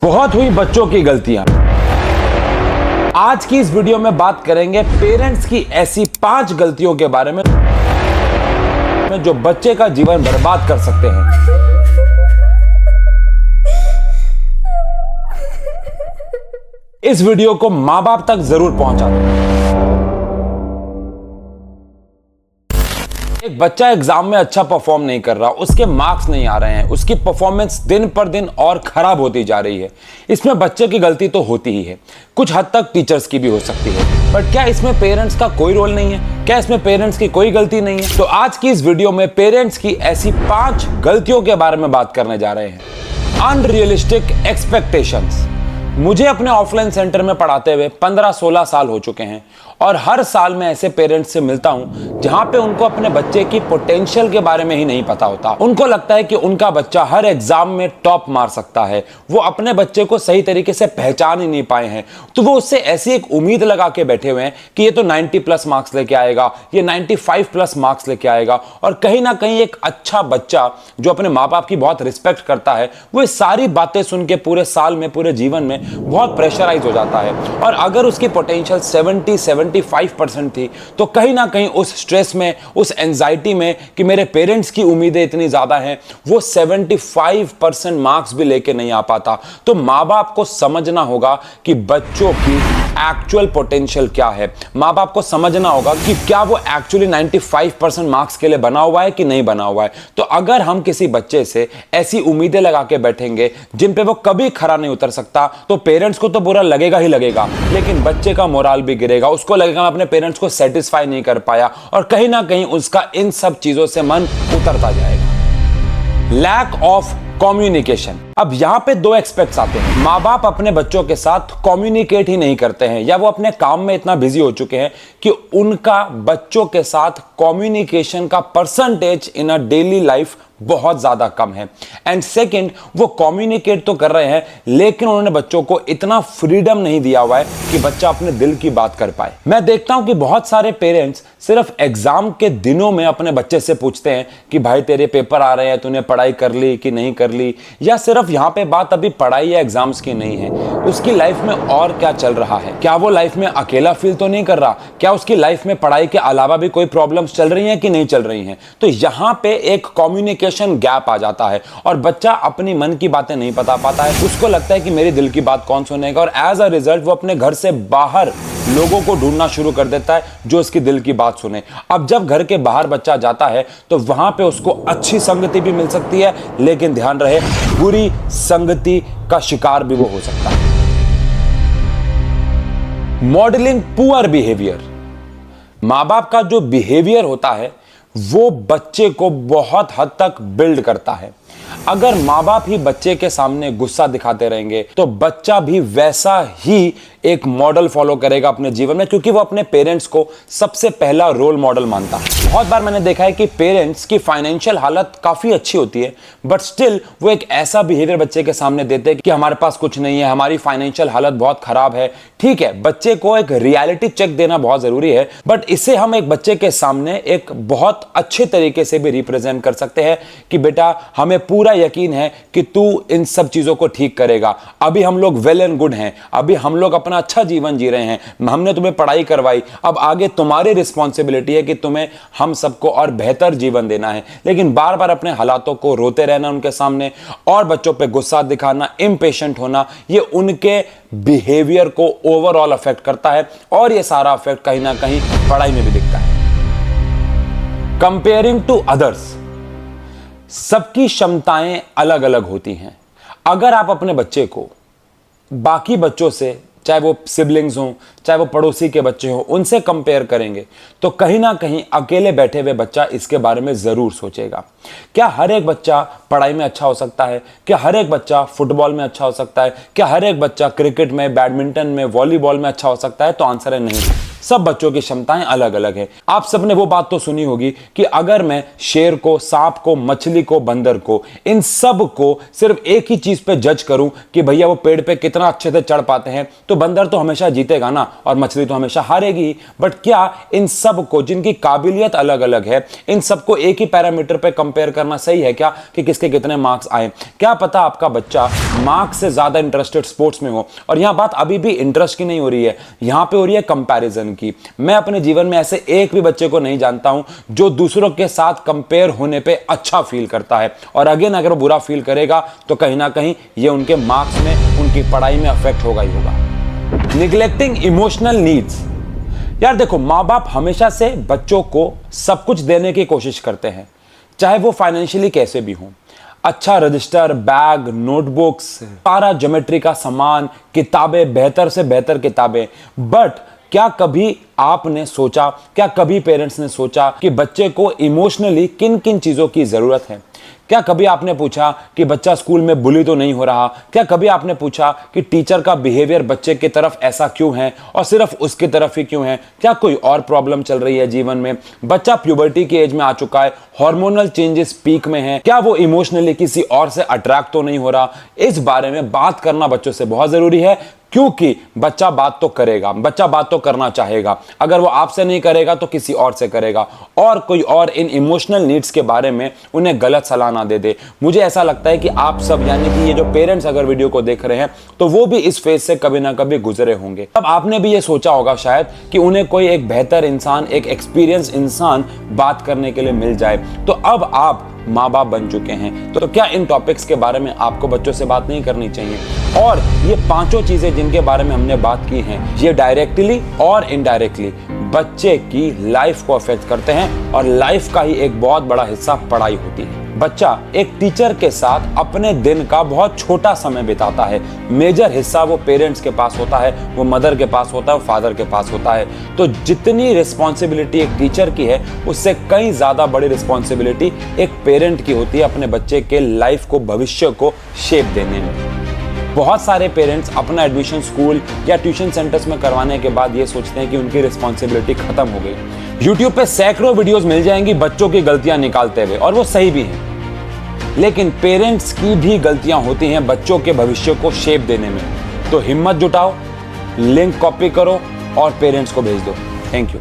बहुत हुई बच्चों की गलतियां। आज की इस वीडियो में बात करेंगे पेरेंट्स की ऐसी 5 गलतियों के बारे में जो बच्चे का जीवन बर्बाद कर सकते हैं। इस वीडियो को मां बाप तक जरूर पहुंचा दो। एक बच्चा एग्जाम में अच्छा परफॉर्म नहीं कर रहा, उसके मार्क्स नहीं आ रहे हैं, उसकी परफॉर्मेंस दिन पर दिन और खराब होती जा रही है। इसमें बच्चे की गलती तो होती ही है, कुछ हद तक टीचर्स की भी हो सकती है, बट क्या इसमें पेरेंट्स का कोई रोल नहीं है? क्या इसमें पेरेंट्स की कोई गलती नहीं है? तो आज की इस वीडियो में पेरेंट्स की ऐसी 5 गलतियों के बारे में बात करने जा रहे हैं। Unrealistic expectations. मुझे अपने ऑफलाइन सेंटर में पढ़ाते हुए 15-16 साल हो चुके हैं और हर साल मैं ऐसे पेरेंट्स से मिलता हूं जहां पे उनको अपने बच्चे की पोटेंशियल के बारे में ही नहीं पता होता। उनको लगता है कि उनका बच्चा हर एग्जाम में टॉप मार सकता है। वो अपने बच्चे को सही तरीके से पहचान ही नहीं पाए हैं, तो वो उससे ऐसी एक उम्मीद लगा के बैठे हुए हैं कि ये तो 90+ मार्क्स लेके आएगा, ये 95+ मार्क्स लेके आएगा। और कहीं ना कहीं एक अच्छा बच्चा जो अपने माँ बाप की बहुत रिस्पेक्ट करता है, वो सारी बातें सुन के पूरे साल में, पूरे जीवन में बहुत प्रेशराइज हो जाता है। और अगर उसकी पोटेंशियल 70-75% थी, तो कहीं ना कहीं उस स्ट्रेस में, उस एंजाइटी में कि मेरे पेरेंट्स की उम्मीदें इतनी ज्यादा हैं, वो 75% मार्क्स भी लेके नहीं आ पाता। तो माँ बाप को समझना होगा कि बच्चों की एक्चुअल पोटेंशियल क्या है। माँ बाप को समझना होगा कि क्या वो एक्चुअली 95% मार्क्स के लिए बना हुआ है कि नहीं बना हुआ है। तो अगर हम किसी बच्चे से ऐसी उम्मीदें लगा के बैठेंगे जिन पे वो कभी खरा नहीं उतर सकता, तो पेरेंट्स को तो बुरा लगेगा ही लगेगा, लेकिन बच्चे का मोराल भी गिरेगा। उसको लगेगा मैं अपने पेरेंट्स को सेटिस्फाई नहीं कर पाया, और कहीं ना कहीं उसका इन सब चीजों से मन उतरता जाएगा। Lack of communication. अब यहां पे 2 एस्पेक्ट्स आते हैं। माँ बाप अपने बच्चों के साथ कम्युनिकेट ही नहीं करते हैं, या वो अपने काम में इतना बिजी हो चुके हैं कि उनका बच्चों के साथ कम्युनिकेशन का percentage in a daily life बहुत ज्यादा कम है। एंड सेकंड, वो कम्युनिकेट तो कर रहे हैं, लेकिन उन्होंने बच्चों को इतना फ्रीडम नहीं दिया हुआ है कि बच्चा अपने दिल की बात कर पाए। मैं देखता हूं कि बहुत सारे पेरेंट्स सिर्फ एग्जाम के दिनों में अपने बच्चे से पूछते हैं कि भाई तेरे पेपर आ रहे हैं, तूने पढ़ाई कर ली कि नहीं कर ली, या सिर्फ यहां पे बात अभी पढ़ाई या एग्जाम्स की नहीं है, उसकी लाइफ में और क्या चल रहा है। क्या वो लाइफ में अकेला फील तो नहीं कर रहा? क्या उसकी लाइफ में पढ़ाई के अलावा भी कोई प्रॉब्लम्स चल रही हैं कि नहीं चल रही हैं? तो यहां पे एक कम्युनिकेशन गैप आ जाता है और बच्चा अपनी मन की बातें नहीं बता पाता है। उसको लगता है कि मेरी दिल की बात कौन सुनेगा, और एज अ रिजल्ट वो अपने घर से बाहर लोगों को ढूंढना शुरू कर देता है जो उसकी दिल की बात सुने। अब जब घर के बाहर बच्चा जाता है तो वहां पे उसको अच्छी संगति भी मिल सकती है, लेकिन ध्यान रहे बुरी संगति का शिकार भी वो हो सकता है। Modelling poor behaviour. मां बाप का जो बिहेवियर होता है वो बच्चे को बहुत हद तक बिल्ड करता है। अगर माँ बाप ही बच्चे के सामने गुस्सा दिखाते रहेंगे तो बच्चा भी वैसा ही एक मॉडल फॉलो करेगा अपने जीवन में, क्योंकि वो अपने पेरेंट्स को सबसे पहला रोल मॉडल मानता है। बहुत बार मैंने देखा है कि पेरेंट्स की फाइनेंशियल हालत काफी अच्छी होती है, बट स्टिल वो एक ऐसा बिहेवियर बच्चे के सामने देते हैं कि हमारे पास कुछ नहीं है, हमारी फाइनेंशियल हालत बहुत खराब है। ठीक है, बच्चे को एक रियलिटी चेक देना बहुत जरूरी है, बट इसे हम एक बच्चे के सामने एक बहुत अच्छे तरीके से भी रिप्रेजेंट कर सकते हैं कि बेटा हमें पूरा यकीन है कि तू इन सब चीजों को ठीक करेगा। अभी हम लोग वेल एंड गुड हैं, अभी हम लोग अपना अच्छा जीवन जी रहे हैं, हमने तुम्हें पढ़ाई करवाई, अब आगे तुम्हारी रिस्पॉन्सिबिलिटी है कि तुम्हें हम सबको और बेहतर जीवन देना है। लेकिन बार बार अपने हालातों को रोते रहना उनके सामने और बच्चों पे गुस्सा दिखाना, इम्पेशेंट होना, ये उनके बिहेवियर को ओवरऑल अफेक्ट करता है, और ये सारा अफेक्ट कहीं ना कहीं पढ़ाई में भी दिखता है। Comparing to others. सबकी क्षमताएं अलग अलग होती हैं। अगर आप अपने बच्चे को बाकी बच्चों से, चाहे वो सिबलिंग्स हों, चाहे वो पड़ोसी के बच्चे हों, उनसे कंपेयर करेंगे तो कहीं ना कहीं अकेले बैठे हुए बच्चा इसके बारे में जरूर सोचेगा। क्या हर एक बच्चा पढ़ाई में अच्छा हो सकता है? क्या हर एक बच्चा फुटबॉल में अच्छा हो सकता है? क्या हर एक बच्चा क्रिकेट में, बैडमिंटन में, वॉलीबॉल में अच्छा हो सकता है? तो आंसर है नहीं। सब बच्चों की क्षमताएं अलग अलग है। आप सबने वो बात तो सुनी होगी कि अगर मैं शेर को, सांप को, मछली को, बंदर को, इन सब को सिर्फ एक ही चीज पे जज करूं कि भैया वो पेड़ पे कितना अच्छे से चढ़ पाते हैं, तो बंदर तो हमेशा जीतेगा ना और मछली तो हमेशा हारेगी। बट क्या इन सब को, जिनकी काबिलियत अलग अलग है, इन सबको एक ही पैरामीटर पे कंपेयर करना सही है क्या कि किसके कितने मार्क्स आए? क्या पता आपका बच्चा मार्क्स से ज्यादा इंटरेस्टेड स्पोर्ट्स में हो। और यहां बात अभी भी इंटरेस्ट की नहीं हो रही है, यहां पे हो रही है कंपैरिजन की। मैं अपने जीवन में ऐसे एक भी बच्चे को नहीं जानता हूं जो दूसरों के साथ कंपेयर होने पे अच्छा फील करता है। और अगेन अगर वो बुरा फील करेगा तो कहीं ना कहीं ये उनके मार्क्स में, उनकी पढ़ाई में अफेक्ट होगा ही होगा। Neglecting emotional needs. यार देखो, माँ बाप हमेशा से बच्चों को सब कुछ देने की कोशिश करते हैं, चाहे वो फाइनेंशियली कैसे भी हो। अच्छा रजिस्टर, बैग, नोटबुक्स, सारा ज्योमेट्री का सामान, किताबें, बेहतर से बेहतर किताबें। बट क्या कभी आपने सोचा, क्या कभी पेरेंट्स ने सोचा कि बच्चे को इमोशनली किन किन चीजों की जरूरत है? क्या कभी आपने पूछा कि बच्चा स्कूल में बुली तो नहीं हो रहा? क्या कभी आपने पूछा कि टीचर का बिहेवियर बच्चे की तरफ ऐसा क्यों है और सिर्फ उसकी तरफ ही क्यों है? क्या कोई और प्रॉब्लम चल रही है जीवन में? बच्चा प्यूबर्टी की एज में आ चुका है, हार्मोनल चेंजेस पीक में है, क्या वो इमोशनली किसी और से अट्रैक्ट तो नहीं हो रहा? इस बारे में बात करना बच्चों से बहुत जरूरी है, क्योंकि बच्चा बात तो करेगा, बच्चा बात तो करना चाहेगा। अगर वो आपसे नहीं करेगा तो किसी और से करेगा, और कोई और इन इमोशनल नीड्स के बारे में उन्हें गलत सलाह ना दे दे। मुझे ऐसा लगता है कि आप सब, यानी कि ये जो पेरेंट्स अगर वीडियो को देख रहे हैं तो वो भी इस फेज से कभी ना कभी गुजरे होंगे। अब आपने भी ये सोचा होगा शायद कि उन्हें कोई एक बेहतर इंसान, एक एक्सपीरियंस इंसान बात करने के लिए मिल जाए। तो अब आप माँ बाप बन चुके हैं, तो क्या इन टॉपिक्स के बारे में आपको बच्चों से बात नहीं करनी चाहिए? और ये पांचों चीजें जिनके बारे में हमने बात की हैं, ये डायरेक्टली और इनडायरेक्टली बच्चे की लाइफ को अफेक्ट करते हैं, और लाइफ का ही एक बहुत बड़ा हिस्सा पढ़ाई होती है। बच्चा एक टीचर के साथ अपने दिन का बहुत छोटा समय बिताता है, मेजर हिस्सा वो पेरेंट्स के पास होता है, वो मदर के पास होता है, वो फादर के पास होता है। तो जितनी रिस्पॉन्सिबिलिटी एक टीचर की है, उससे कहीं ज्यादा बड़ी रिस्पॉन्सिबिलिटी एक पेरेंट की होती है अपने बच्चे के लाइफ को, भविष्य को शेप देने में। बहुत सारे पेरेंट्स अपना एडमिशन स्कूल या ट्यूशन सेंटर्स में करवाने के बाद ये सोचते हैं कि उनकी रिस्पॉन्सिबिलिटी खत्म हो गई। YouTube पे सैकड़ों वीडियोस मिल जाएंगी बच्चों की गलतियां निकालते हुए, और वो सही भी हैं। लेकिन पेरेंट्स की भी गलतियां होती हैं बच्चों के भविष्य को शेप देने में। तो हिम्मत जुटाओ, लिंक कॉपी करो और पेरेंट्स को भेज दो। Thank you.